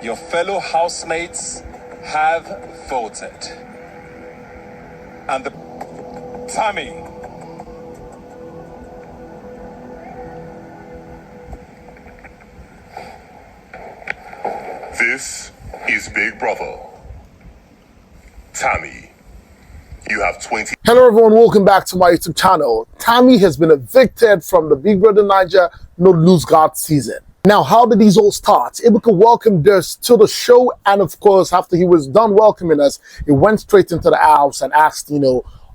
Your fellow housemates have voted. And the Tammy. This is Big Brother. Tammy, you have 20. Hello everyone, welcome back to my YouTube channel. Tammy has been evicted from the Big Brother Naija No Lose God season. Now, how did these all start? Ebuka welcomed us to the show, and of course, after he was done welcoming us, he went straight into the house and asked, OC,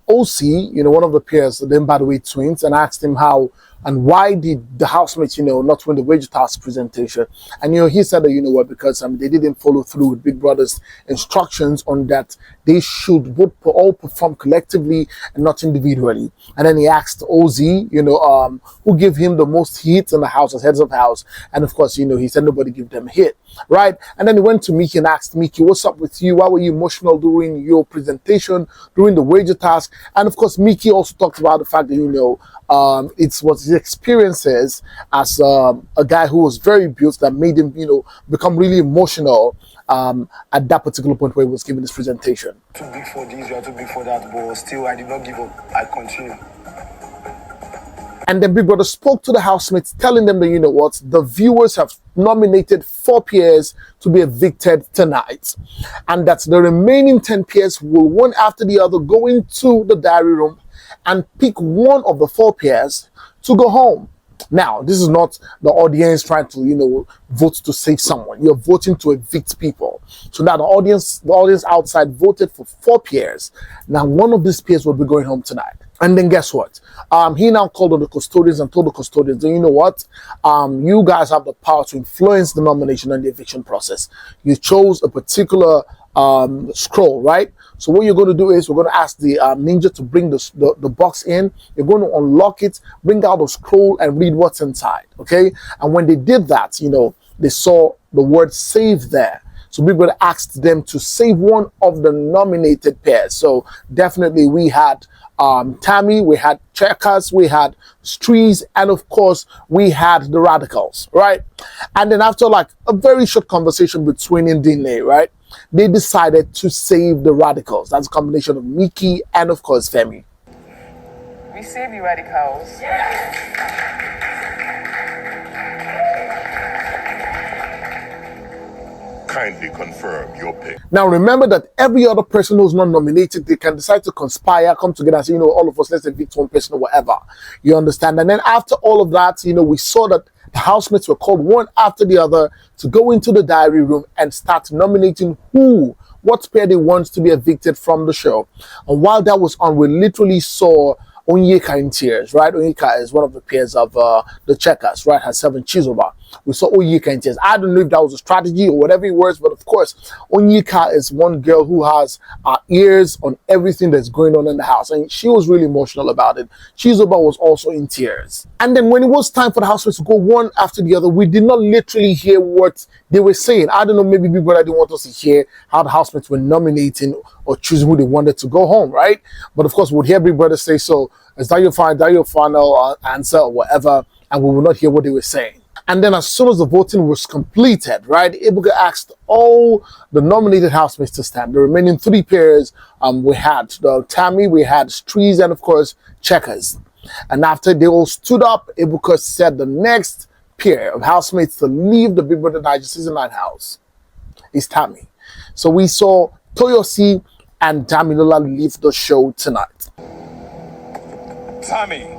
one of the peers, them by the way, twins, and asked him how and why did the housemates, not win the wage task presentation. And, he said that, because they didn't follow through with Big Brother's instructions on that they should all perform collectively and not individually. And then he asked OZ, who gave him the most hits in the house as heads of house. And of course, he said nobody gave them a hit, right? And then he went to Mickey and asked Mickey, what's up with you? Why were you emotional during your presentation, during the wager task? And of course, Mickey also talked about the fact that, it was his experiences as a guy who was very built that made him, become really emotional at that particular point where he was giving his presentation. Too big for this, you are too big for that, but still I did not give up. I continue. And then Big Brother spoke to the housemates, telling them that, the viewers have nominated 4 peers to be evicted tonight. And that the remaining 10 peers will, one after the other, go into the diary room and pick one of the 4 peers to go home. Now, this is not the audience trying to, vote to save someone. You're voting to evict people. So now the audience outside voted for 4 peers. Now, one of these peers will be going home tonight. And then guess what? He now called on the custodians and told the custodians, you know what? You guys have the power to influence the nomination and the eviction process. You chose a particular scroll, right? So what you're going to do is we're going to ask the ninja to bring the box in. You're going to unlock it, bring out the scroll and read what's inside, okay? And when they did that, they saw the word save there. So Big Brother asked them to save one of the nominated pairs. So definitely we had Tammy, we had Checkers, we had Strees, and of course we had the Radicals, right? And then after like a very short conversation between Ndine, right, they decided to save the Radicals. That's a combination of Mickey and of course Femi. We save you, Radicals. Kindly confirm your pick. Now remember that every other person who's not nominated, they can decide to conspire, come together and say, all of us, let's evict one person or whatever. You understand? And then after all of that, we saw that the housemates were called one after the other to go into the diary room and start nominating what pair they want to be evicted from the show. And while that was on, we literally saw Onyeka in tears, right? Onyeka is one of the peers of the Checkers, right? Has 7 Chizoba. We saw Onyeka in tears. I don't know if that was a strategy or whatever it was, but of course, Onyeka is one girl who has ears on everything that's going on in the house. And she was really emotional about it. Chizoba was also in tears. And then when it was time for the housemates to go one after the other, we did not literally hear what they were saying. I don't know, maybe Big Brother didn't want us to hear how the housemates were nominating or choosing who they wanted to go home, right? But of course, we'll hear Big Brother say, so is that your final answer or whatever? And we will not hear what they were saying. And then as soon as the voting was completed, right, Ebuka asked all the nominated housemates to stand. The remaining 3 pairs, we had the Tammy, we had Strees, and of course, Checkers. And after they all stood up, Ebuka said the next pair of housemates to leave the Big Brother Naija Season 9 house is Tammy. So we saw Toyosi and Damilola leave the show tonight. Tammy.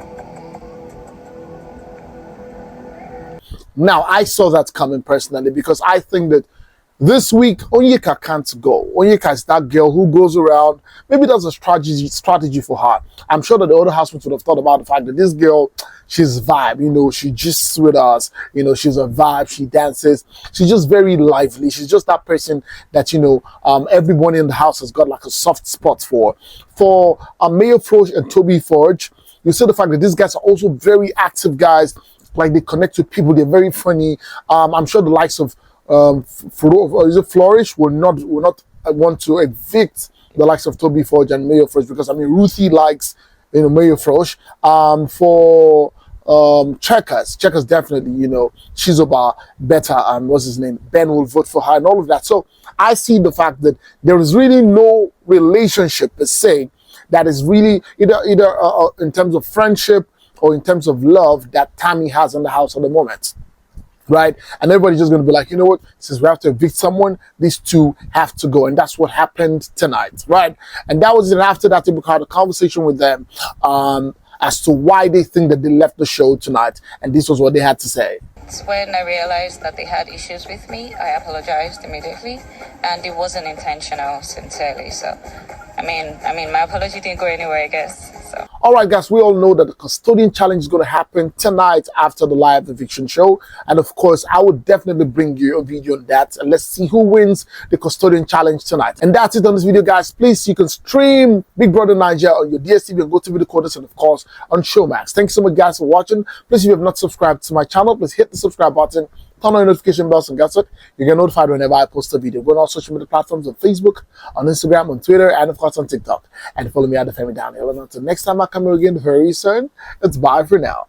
Now, I saw that coming personally because I think that this week, Onyeka can't go. Onyeka is that girl who goes around. Maybe that's a strategy for her. I'm sure that the other housemates would have thought about the fact that this girl, she's vibe, she just with us, she's a vibe, she dances. She's just very lively. She's just that person that, everybody in the house has got like a soft spot for. For Mayor Frosh and Toby Forge, you see the fact that these guys are also very active guys. Like they connect with people, they're very funny. I'm sure the likes of Flourish will not want to evict the likes of Toby Forge and Mayor Frosh because Ruthie likes Mayor Frosh. For Checkers definitely, you know, Chizoba better, and what's his name, Ben will vote for her and all of that. So I see the fact that there is really no relationship per se that is really either in terms of friendship or in terms of love that Tammy has in the house at the moment. Right? And everybody's just going to be like, you know what, since we have to evict someone, these two have to go. And that's what happened tonight, right? And that was it. After that, they had a conversation with them as to why they think that they left the show tonight. And this was what they had to say. When I realized that they had issues with me, I apologized immediately, and it wasn't intentional, sincerely. So, I mean, my apology didn't go anywhere, I guess. So. All right, guys, we all know that the Custodian challenge is going to happen tonight after the live eviction show. And of course, I would definitely bring you a video on that. And let's see who wins the Custodian challenge tonight. And that's it on this video, guys. Please, you can stream Big Brother Naija on your DSTV and GoTV decoders, and of course on Showmax. Thank you so much, guys, for watching. Please, if you have not subscribed to my channel, please hit the subscribe button, turn on your notification bells, and guess what? You get notified whenever I post a video. Go on all social media platforms on Facebook, on Instagram, on Twitter, and of course on TikTok. And follow me at Olufemi down here. And until next time I come here again very soon, it's bye for now.